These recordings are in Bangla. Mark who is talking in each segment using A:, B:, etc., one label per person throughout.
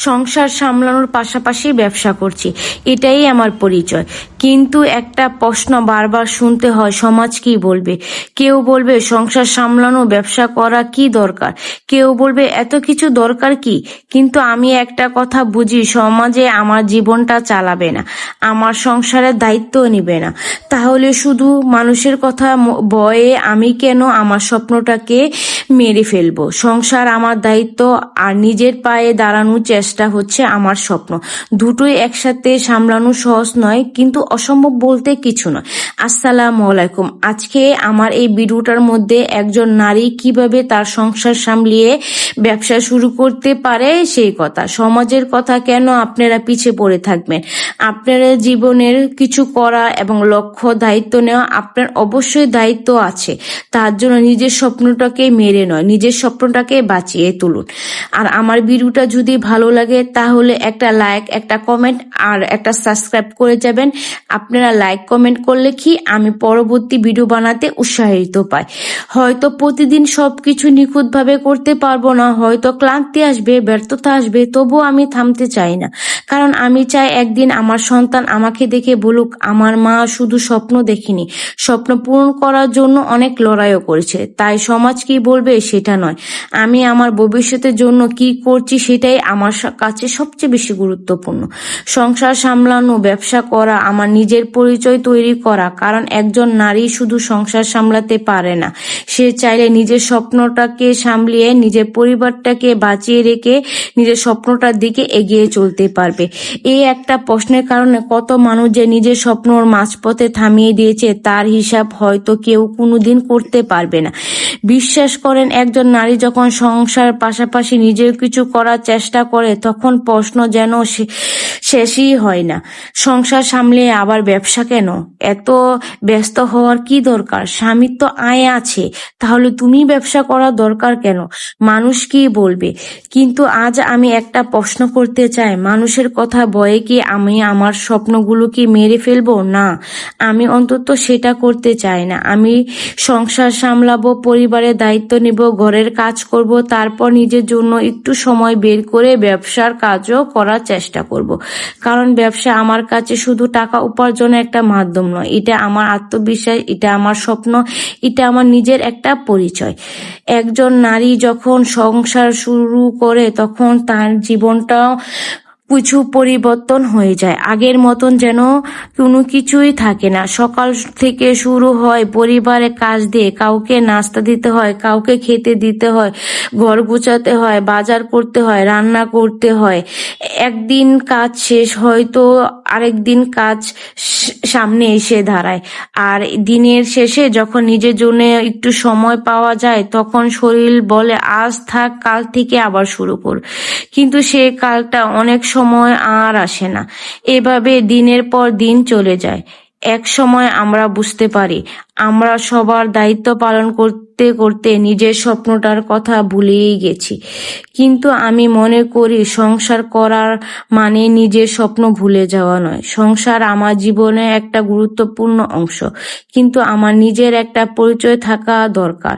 A: সংসার সামলানোর পাশাপাশি ব্যবসা করছি, এটাই আমার পরিচয়। কিন্তু একটা প্রশ্ন বারবার শুনতে হয়, সমাজ কি বলবে। কেউ বলবে সংসার সামলানো ব্যবসা করা কি দরকার, কেউ বলবে এত কিছু দরকার কি। কিন্তু আমি একটা কথা বুঝি, সমাজে আমার জীবনটা চালাবে না, আমার সংসারের দায়িত্ব নিবে না, তাহলে শুধু মানুষের কথা ভয়ে আমি কেন আমার স্বপ্নটাকে মেরে ফেলবো। সংসার আমার দায়িত্ব আর নিজের পায়ে দাঁড়ানোর চেষ্টা হচ্ছে আমার স্বপ্ন। দুটোই একসাথে সামলানো সহজ নয়, কিন্তু অসম্ভব বলতে কিছু নয়। আসসালামু আলাইকুম। আজকে আমার এই ভিডিওটার মধ্যে একজন নারী কিভাবে তার সংসার সামলিয়ে ব্যবসা শুরু করতে পারে সেই কথা। সমাজের কথা কেন আপনারা পিছিয়ে পড়ে থাকবেন। আপনারা জীবনের কিছু করা এবং লক্ষ্য দায়িত্ব নেওয়া আপনার অবশ্যই দায়িত্ব আছে। তার জন্য নিজের স্বপ্নটাকে মেরে নয়, নিজের স্বপ্নটাকে বাঁচিয়ে তুলুন। আর আমার ভিডিওটা যদি ভালো লাগে তাহলে একটা লাইক, একটা কমেন্ট আর একটা সাবস্ক্রাইব করে যাবেন। আপনারা লাইক কমেন্ট করলে কি আমি পরবর্তী ভিডিও বানাতে উৎসাহিত পাই। হয়তো প্রতিদিন সবকিছু নিখুঁতভাবে করতে পারবো না, হয়তো ক্লান্তি আসবে, ব্যর্থতা আসবে, তবুও আমি থামতে চাই না। কারণ আমি চাই একদিন আমার সন্তান আমাকে দেখে বলুক, আমার মা শুধু স্বপ্ন দেখেনি, স্বপ্ন পূরণ করার জন্য অনেক লড়াইও করেছে। তাই সমাজ কি বলবে সেটা নয়, আমি আমার ভবিষ্যতের জন্য কি করছি সেটাই আমার কাছে সবচেয়ে বেশি গুরুত্বপূর্ণ। সংসার সামলানো, ব্যবসা করা, আমার নিজের পরিচয় তৈরি করা। কারণ একজন নারী শুধু সংসার সামলাতে পারে না, সে চাইলে নিজের স্বপ্নটাকে সামলিয়ে নিজের পরিবারটাকে বাঁচিয়ে রেখে নিজের স্বপ্নটার দিকে এগিয়ে চলতে পারবে। এই একটা প্রশ্নের কারণে কত মানুষ যে নিজের স্বপ্নর মাঝপথে থামিয়ে দিয়েছে তার হিসাব হয়তো কেউ কোনোদিন করতে পারবে না। বিশ্বাস করেন, একজন নারী যখন সংসার পাশাপাশি নিজের কিছু করার চেষ্টা করে তখন প্রশ্ন যেন শেষই হয় না। সংসার সামলে আবার ব্যবসা কেন, এত ব্যস্ত হওয়ার কি দরকার, স্বামীর তো আয় আছে, তাহলে তুমি ব্যবসা করার দরকার কেন, মানুষ কি বলবে। কিন্তু আজ আমি একটা প্রশ্ন করতে চাই, মানুষের কথা ভয়ে কি আমি আমার স্বপ্নগুলোকে মেরে ফেলবো? না, আমি অন্তত সেটা করতে চাই না। আমি সংসার সামলাবো, পরিবারের দায়িত্ব নিব, ঘরের কাজ করব, তারপর নিজের জন্য একটু সময় বের করে ব্যবসার কাজও করার চেষ্টা করব। কারণ ব্যবসা আমার কাছে শুধু টাকা উপার্জনের একটা মাধ্যম নয়, এটা আমার আত্মবিশ্বাস, এটা আমার স্বপ্ন, এটা আমার নিজের একটা পরিচয়। একজন নারী যখন সংসার শুরু করে তখন তার জীবনটাও কিছু পরিবর্তন হয়ে যায়। আগের মতন যেন কোনো কিছুই থাকে না। সকাল থেকে শুরু হয় পরিবারের কাজ দিয়ে, কাউকে নাস্তা দিতে হয়, কাউকে খেতে দিতে হয়, ঘর গুছাতে হয়, বাজার করতে হয়, রান্না করতে হয়। একদিন কাজ শেষ হয়তো আরেকদিন কাজ সামনে এসে দাঁড়ায়। আর দিনের শেষে যখন নিজের জন্য একটু সময় পাওয়া যায় তখন শরীর বলে আজ থাক, কাল থেকে আবার শুরু কর। কিন্তু সে কালটা অনেক সময় আর আসে না। এভাবে দিনের পর দিন চলে যায়। এক সময় আমরা বুঝতে পারি আমরা সবার দায়িত্ব পালন করতে করতে নিজের স্বপ্নটার কথা ভুলেই গেছি। কিন্তু আমি মনে করি সংসার করার মানে নিজের স্বপ্ন ভুলে যাওয়া নয়। সংসার আমার জীবনে একটা গুরুত্বপূর্ণ অংশ, কিন্তু আমার নিজের একটা পরিচয় থাকা দরকার।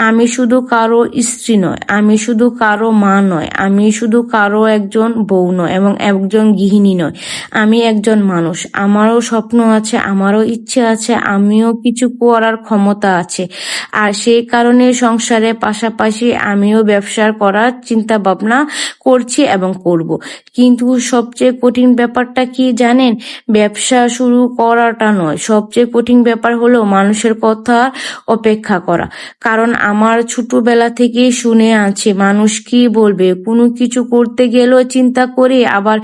A: আমি শুধু কারো স্ত্রী নয়, আমি শুধু কারো মা নয়, আমি শুধু কারো একজন বউ নয় এবং একজন গৃহিণী নয়। আমি একজন মানুষ, আমারও স্বপ্ন আছে, আমারও ইচ্ছে আছে, আমিও কিছু করার ক্ষমতা আছে। আর সেই কারণে সংসারের পাশাপাশি আমিও ব্যবসা করার চিন্তা ভাবনা করছি এবং করব। কিন্তু সবচেয়ে কঠিন ব্যাপারটা কি জানেন? ব্যবসা শুরু করাটা নয়, সবচেয়ে কঠিন ব্যাপার হলো মানুষের কথা অপেক্ষা করা। কারণ আমার ছোটবেলা থেকেই শুনে আছি মানুষ কি বলবে। কোনো কিছু করতে গেলেও চিন্তা করি, আবার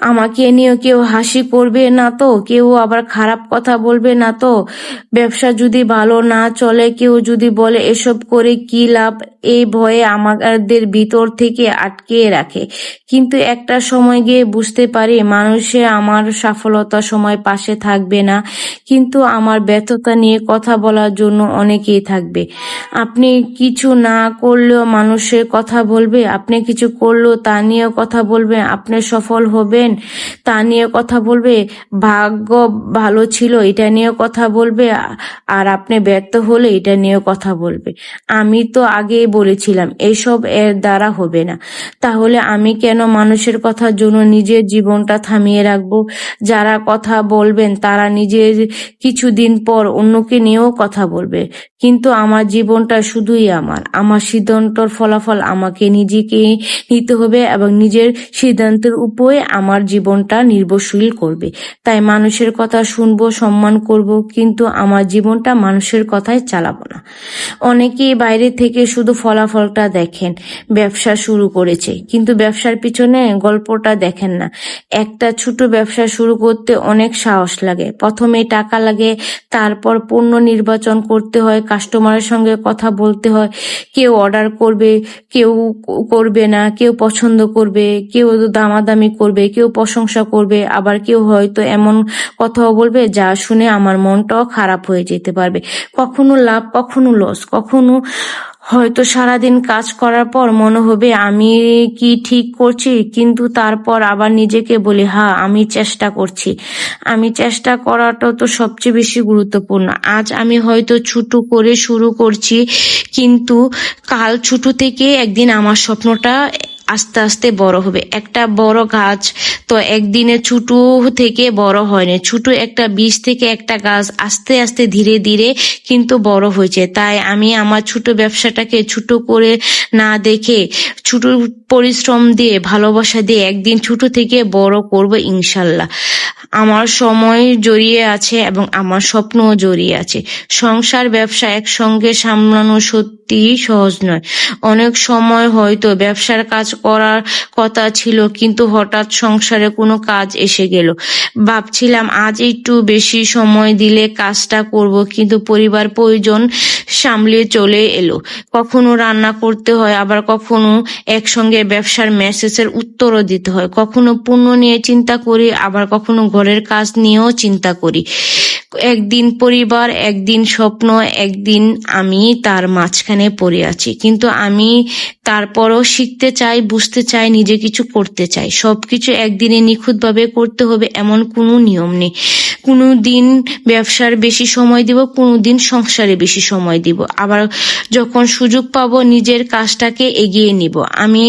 A: আমাকে নিয়ে কেউ হাসি করবে না তো, কেউ আবার খারাপ কথা বলবে না তো, ব্যবসা যদি ভালো না চলে কেউ যদি বলে এসব করে কি লাভ, এই ভয়ে আমাদের ভিতর থেকে আটকে রাখে। কিন্তু একটা সময় গিয়ে বুঝতে পারি মানুষে আমার সফলতার সময় পাশে থাকবে না, কিন্তু আমার ব্যর্থতা নিয়ে কথা বলার জন্য অনেকেই থাকবে। আপনি কিছু না করলেও মানুষের কথা বলবে, আপনি কিছু করলেও তা নিয়ে কথা বলবে, আপনি সফল হবেন তা নিয়ে কথা বলবে, ভাগ্য ভালো ছিল এটা নিয়ে কথা বলবে, আর আপনি ব্যর্থ হলে এটা নিয়ে কথা বলবে। আমি তো আগেই বলেছিলাম এসব এর দ্বারা হবে না। তাহলে আমি কেন মানুষের কথার জন্য নিজের জীবনটা থামিয়ে রাখবো? যারা কথা বলবেন তারা নিজের কিছুদিন পর অন্যকে নিয়েও কথা বলবে, কিন্তু আমার জীবনটা শুধুই আমার সিদ্ধান্তর ফলাফল আমাকে নিজেকে নিতে হবে এবং নিজের সিদ্ধান্তের উপরে আমার জীবনটা নির্ভরশীল করবে। তাই মানুষের কথা শুনবো, সম্মান করব, কিন্তু আমার জীবনটা মানুষের কথায় চালাবো না। অনেকেই বাইরে থেকে শুধু ফলাফলটা দেখেন, ব্যবসা শুরু করেছে, কিন্তু ব্যবসার পিছনে গল্পটা দেখেন না। একটা ছোট ব্যবসা শুরু করতে অনেক সাহস লাগে, প্রথমে টাকা লাগে, তারপর পণ্য নির্বাচন করতে হয়, কাস্টমারের সঙ্গে কথা বলতে হয়, কেউ অর্ডার করবে, কেউ করবে না, কেউ পছন্দ করবে, কেউ দামাদামি করবে, কেউ প্রশংসা করবে, আবার কেউ হয়তো এমন কথাও বলবে যা শুনে আমার মনটাও খারাপ হয়ে যেতে পারবে। কখনো লাভ, কখনো লস, কখনো হয়তো সারাদিন কাজ করার পর মনে হবে আমি কি ঠিক করছি, কিন্তু তারপর আবার নিজেকে বলি হ্যাঁ আমি চেষ্টা করছি। আমি চেষ্টা করাটা তো সবচেয়ে বেশি গুরুত্বপূর্ণ। আজ আমি হয়তো ছোট করে শুরু করছি, কিন্তু কাল ছোট থেকে একদিন আমার স্বপ্নটা আস্তে আস্তে বড় হবে। একটা বড় গাছ তো একদিনে ছোট থেকে বড় হয়নি, ছোট একটা বীজ থেকে একটা গাছ আস্তে আস্তে ধীরে ধীরে কিন্তু বড় হয়েছে। তাই আমি আমার ছোট ব্যবসাটাকে ছোট করে না দেখে ছোট পরিশ্রম দিয়ে, ভালোবাসা দিয়ে একদিন ছোট থেকে বড় করব ইনশাল্লাহ। আমার সময় জড়িয়ে আছে এবং আমার স্বপ্নও জড়িয়ে আছে। সংসার ব্যবসা একসঙ্গে সামলানো সত্যি সহজ নয়। অনেক সময় হয়তো ব্যবসার কাজ করার কথা ছিল, কিন্তু হঠাৎ সংসারে কোনো কাজ এসে গেল। ভাবছিলাম আজ একটু বেশি সময় দিলে কাজটা করব, কিন্তু পরিবার প্রয়োজন সামলিয়ে চলে এলো। কখনো রান্না করতে হয়, আবার কখনো একসঙ্গে ব্যবসার মেসেজের উত্তরও দিতে হয়, কখনো পণ্য নিয়ে চিন্তা করি, আবার কখনো ঘরের কাজ নিয়েও চিন্তা করি। একদিন পরিবার, একদিন স্বপ্ন, একদিন আমি তার মাঝখানে পড়ে আছি। কিন্তু আমি তারপরও শিখতে চাই, বুঝতে চাই, নিজে কিছু করতে চাই। সবকিছু একদিনে নিখুঁতভাবে করতে হবে এমন কোনো নিয়ম নেই। কোনো দিন ব্যবসার বেশি সময় দিব, কোনো দিন সংসারে বেশি সময় দিব, আবার যখন সুযোগ পাবো নিজের কাজটাকে এগিয়ে নিব। আমি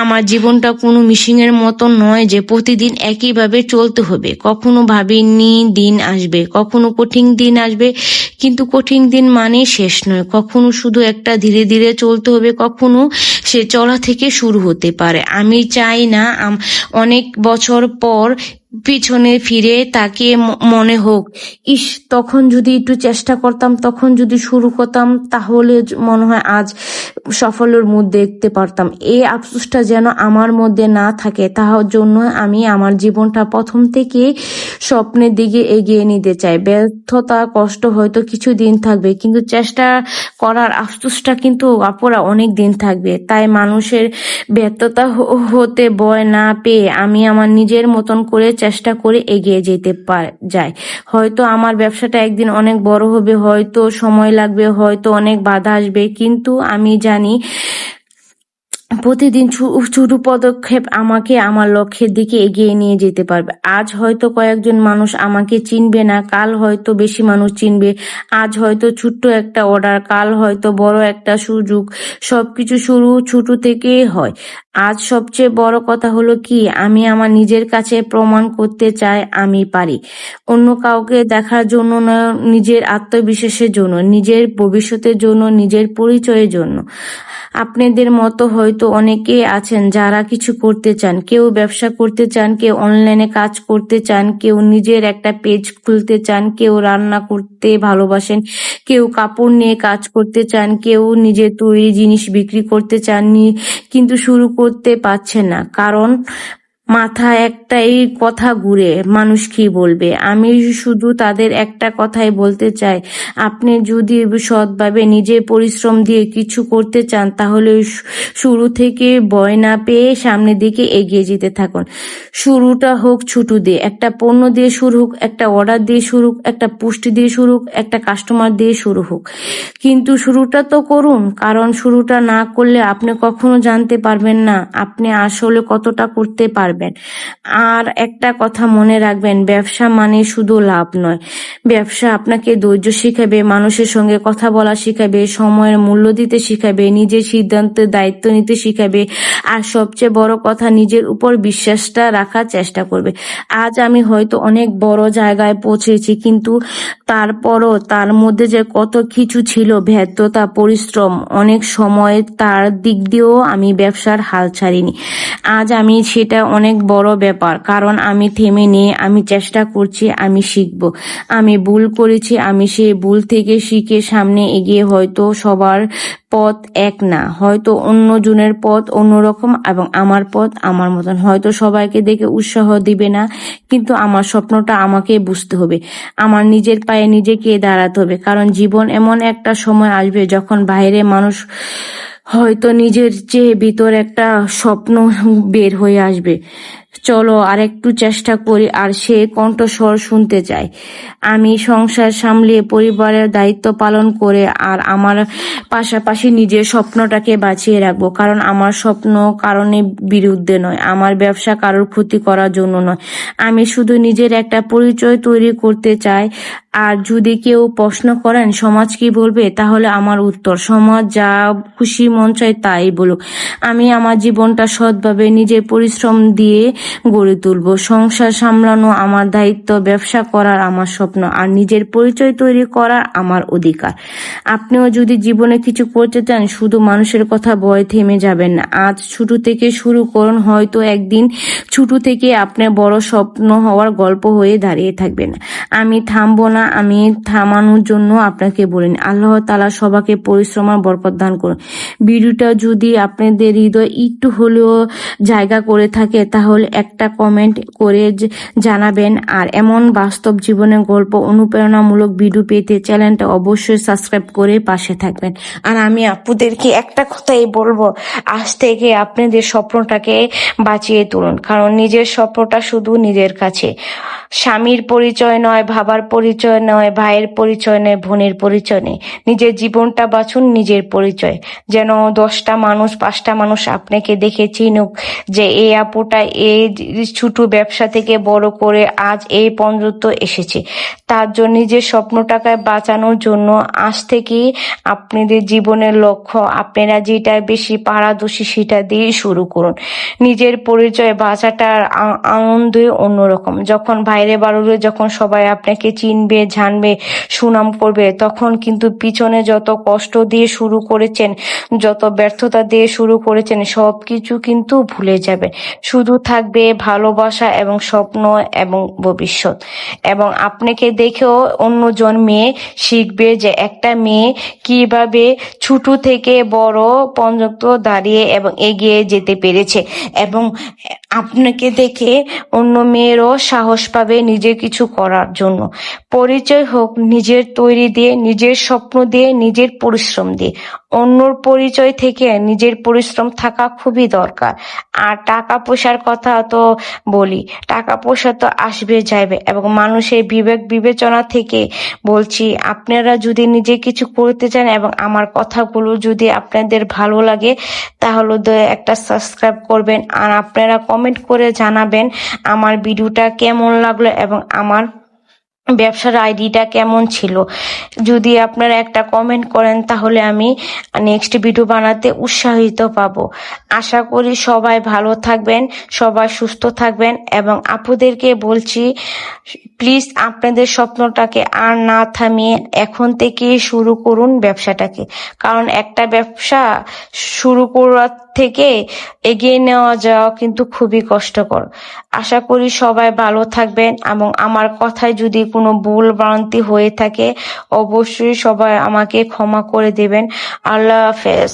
A: আমার জীবনটা কোনো মিশিংয়ের মতো নয় যে প্রতিদিন একইভাবে চলতে হবে। কখনো ভাবিনি দিন আসবে, কখনো কঠিন দিন আসবে, কিন্তু কঠিন দিন মানে শেষ নয়। কখনো শুধু একটা ধীরে ধীরে চলতে হবে, কখনো সে চলা থেকে শুরু হতে পারে। আমি চাই না অনেক বছর পর পিছনে ফিরে তাকে মনে হোক ইস তখন যদি একটু চেষ্টা করতাম, তখন যদি শুরু করতাম, তাহলে মনে হয় আজ সাফল্যের মুখ দেখতে পারতাম। এই আফসোসটা যেন আমার মধ্যে না থাকে। তার জন্য আমি আমার জীবনটা প্রথম থেকে স্বপ্নের দিকে এগিয়ে নিতে চাই। ব্যর্থতা, কষ্ট হয়তো কিছু দিন থাকবে, কিন্তু চেষ্টা করার আফসোসটা কিন্তু অপরা অনেক দিন থাকবে। তাই মানুষের ব্যর্থতা হতে ভয় না পেয়ে আমি আমার নিজের মতন করে চেষ্টা করে এগিয়ে যেতে যাই। হয়তো আমার ব্যবসাটা একদিন অনেক বড় হবে, হয়তো সময় লাগবে, হয়তো অনেক বাধা আসবে, কিন্তু আমি জানি প্রতিদিন ছোট পদক্ষেপ আমাকে আমার লক্ষ্যের দিকে এগিয়ে নিয়ে যেতে পারবে। আজ হয়তো কয়েকজন মানুষ আমাকে চিনবে না, কাল হয়তো বেশি মানুষ চিনবে। আজ হয়তো ছোট্ট একটা অর্ডার, কাল হয়তো বড় একটা সুযোগ। সবকিছু শুরু ছোট থেকেই হয়। আজ সবচেয়ে বড় কথা হলো কি, আমি আমার নিজের কাছে প্রমাণ করতে চাই আমি পারি। অন্য কাউকে দেখার জন্য না, নিজের আত্মবিশ্বাসের জন্য, নিজের ভবিষ্যতের জন্য, নিজের পরিচয়ের জন্য। আপনাদের মতো হয়তো অনেকে আছেন যারা কিছু করতে চান। কেউ ব্যবসা করতে চান, কেউ অনলাইনে কাজ করতে চান, কেউ নিজের একটা পেজ খুলতে চান, কেউ রান্না করতে ভালোবাসেন, কেউ কাপড় নিয়ে কাজ করতে চান, কেউ নিজের তৈরি জিনিস বিক্রি করতে চান, কিন্তু শুরু করতে পারছেন না, কারণ মাথায় একটাই কথা ঘুরে, মানুষ কি বলবে। আমি শুধু তাদের একটা কথাই বলতে চাই, আপনি যদি সৎভাবে নিজের পরিশ্রম দিয়ে কিছু করতে চান, তাহলে শুরু থেকে ভয় না পেয়ে সামনের দিকে এগিয়ে যেতে থাকুন। শুরুটা হোক ছোট দিয়ে, একটা পণ্য দিয়ে শুরু হোক, একটা অর্ডার দিয়ে শুরু হোক, একটা পোস্ট দিয়ে শুরু হোক, একটা কাস্টমার দিয়ে শুরু হোক, কিন্তু শুরুটা তো করুন। কারণ শুরুটা না করলে আপনি কখনো জানতে পারবেন না আপনি আসলে কতটা করতে পারবেন। পারবেন। আর একটা কথা মনে রাখবেন, ব্যবসা মানে শুধু লাভ নয়, ব্যবসা আপনাকে ধৈর্য শিখাবে, মানুষের সঙ্গে কথা বলা শিখাবে, সময়ের মূল্য দিতে শিখাবে, নিজের সিদ্ধান্তের দায়িত্ব নিতে শিখাবে, আর সবচেয়ে বড় কথা, নিজের উপর বিশ্বাসটা রাখার চেষ্টা করবে। আজ আমি হয়তো অনেক বড় জায়গায় পৌঁছেছি, কিন্তু তারপরও তার মধ্যে যে কত কিছু ছিল, ব্যর্থতা, পরিশ্রম, অনেক সময় তার দিক দিয়েও আমি ব্যবসার হাল ছাড়িনি। আজ আমি সেটা অনেক বড় ব্যাপার, কারণ আমি থেমে নেই, আমি চেষ্টা করছি, আমি শিখব। আমি ভুল করেছি, আমি সেই ভুল থেকে শিখে সামনে এগিয়ে। হয়তো সবার পথ এক না, হয়তো অন্যজনের পথ অন্যরকম, এবং আমার পথ আমার মতন। হয়তো সবাইকে দেখে উৎসাহ দিবে না, কিন্তু আমার স্বপ্নটা আমাকে বুঝতে হবে। আমার নিজের পায়ে নিজেকে দাঁড়াতে হবে, কারণ জীবন এমন একটা সময় আসবে যখন বাইরে মানুষ হয়তো নিজের চেয়ে ভিতর একটা স্বপ্ন বের হয়ে আসবে। চলো আর একটু চেষ্টা করি, আর সে কণ্ঠস্বর শুনতে চাই। আমি সংসার সামলিয়ে পরিবারের দায়িত্ব পালন করে আর আমার পাশাপাশি নিজের স্বপ্নটাকে বাঁচিয়ে রাখবো, কারণ আমার স্বপ্ন কারণে বিরুদ্ধে নয়, আমার ব্যবসা কারোর ক্ষতি করার জন্য নয়। আমি শুধু নিজের একটা পরিচয় তৈরি করতে চাই। আর যদি কেউ প্রশ্ন করেন সমাজ কি বলবে, তাহলে আমার উত্তর, সমাজ যা খুশি মন চায় তাই বলুক। আমি আমার জীবনটা সৎভাবে নিজের পরিশ্রম দিয়ে গড়ে তুলবো। সংসার সামলানো আমার দায়িত্ব, ব্যবসা করার আমার স্বপ্ন, আর নিজের পরিচয় তৈরি করার আমার অধিকার। আপনিও যদি জীবনে কিছু করতে চান, শুধু মানুষের কথা ভয় থেমে যাবেন না। আজ ছোট থেকে শুরু করুন, হয়তো একদিন ছোট থেকে আপনার বড় স্বপ্ন হওয়ার গল্প হয়ে দাঁড়িয়ে থাকবেন। আমি থামবো না, আমি থামানোর জন্য আপনাকে বলিনি। আল্লাহ তাআলা সবাইকে পরিশ্রম আর বরকত দান করুন। ভিডিওটা যদি আপনাদের হৃদয় একটু হলেও জায়গা করে থাকে, তাহলে একটা কমেন্ট করে জানাবেন। আর এমন বাস্তব জীবনের গল্প, অনুপ্রেরণামূলক ভিডিও পেতে চ্যানেলটা অবশ্যই সাবস্ক্রাইব করে পাশে থাকবেন। আর আমি আপুদেরকে একটা কথাই বলবো, আজ থেকে আপনাদের স্বপ্নটাকে বাঁচিয়ে তুলুন, কারণ নিজের স্বপ্নটা শুধু নিজের কাছে। স্বামীর পরিচয় নয়, বাবার পরিচয় নয়, ভাইয়ের পরিচয় নয়, বোনের পরিচয় নেই। নিজের জীবনটা বাঁচুন, নিজের পরিচয়, যেন 10টা মানুষ 5টা মানুষ আপনাকে দেখে চিনুক যে এই আপুটা এই ছোট ব্যবসা থেকে বড় করে আজ এই পর্যন্ত এসেছে। তার জন্য নিজের স্বপ্নটাকে বাঁচানোর জন্য আজ থেকেই আপনাদের জীবনের লক্ষ্য, আপনারা যেটা বেশি পারদর্শী সেটা দিয়ে শুরু করুন। নিজের পরিচয় বাঁচাটার আনন্দই অন্যরকম। যখন বাইরে বাড়লে, যখন সবাই আপনাকে চিনবে, জানবে, সুনাম করবে, তখন কিন্তু পিছনে যত কষ্ট দিয়ে শুরু করেছেন, যত ব্যর্থতা দিয়ে শুরু করেছেন, সবকিছু কিন্তু ভুলে যাবে। শুধু থাকবে ভালোবাসা এবং স্বপ্ন এবং ভবিষ্যৎ। এবং আপনাকে দেখেও অন্যজন মেয়ে শিখবে যে একটা মেয়ে কিভাবে ছোট থেকে বড় পর্যন্ত দাঁড়িয়ে এবং এগিয়ে যেতে পেরেছে। এবং আপনাকে দেখে অন্য মেয়েরও সাহস পাবে নিজে কিছু করার জন্য। পরিচয় হোক নিজের তৈরি দিয়ে, নিজের স্বপ্ন দিয়ে, নিজের পরিশ্রম দিয়ে। অন্যর পরিচয় থেকে নিজের পরিশ্রম থাকা খুবই দরকার। আর টাকা পয়সার কথা তো বলি, টাকা পয়সা তো আসবে যাইবে, এবং মানুষের বিবেক বিবেচনা থেকে বলছি, আপনারা যদি নিজে কিছু করতে চান এবং আমার কথাগুলো যদি আপনাদের ভালো লাগে, তাহলে একটা সাবস্ক্রাইব করবেন। আর আপনারা কমেন্ট করে জানাবেন আমার ভিডিওটা কেমন লাগলো এবং আমার ব্যবসার আইডিটা কেমন ছিল। যদি আপনারা একটা কমেন্ট করেন, তাহলে আমি নেক্সট ভিডিও বানাতে উৎসাহিত পাবো। আশা করি সবাই ভালো থাকবেন, সবাই সুস্থ থাকবেন। এবং আপুদেরকে বলছি, প্লিজ আপনাদের স্বপ্নটাকে আর না থামিয়ে এখন থেকে শুরু করুন ব্যবসাটাকে, কারণ একটা ব্যবসা শুরু করার থেকে এগিয়ে নেওয়া যাওয়া কিন্তু খুবই কষ্টকর। আশা করি সবাই ভালো থাকবেন, এবং আমার কথায় যদি কোনো ভুল ভ্রান্তি হয়ে থাকে, অবশ্যই সবাই আমাকে ক্ষমা করে দেবেন। আল্লাহ হাফেজ।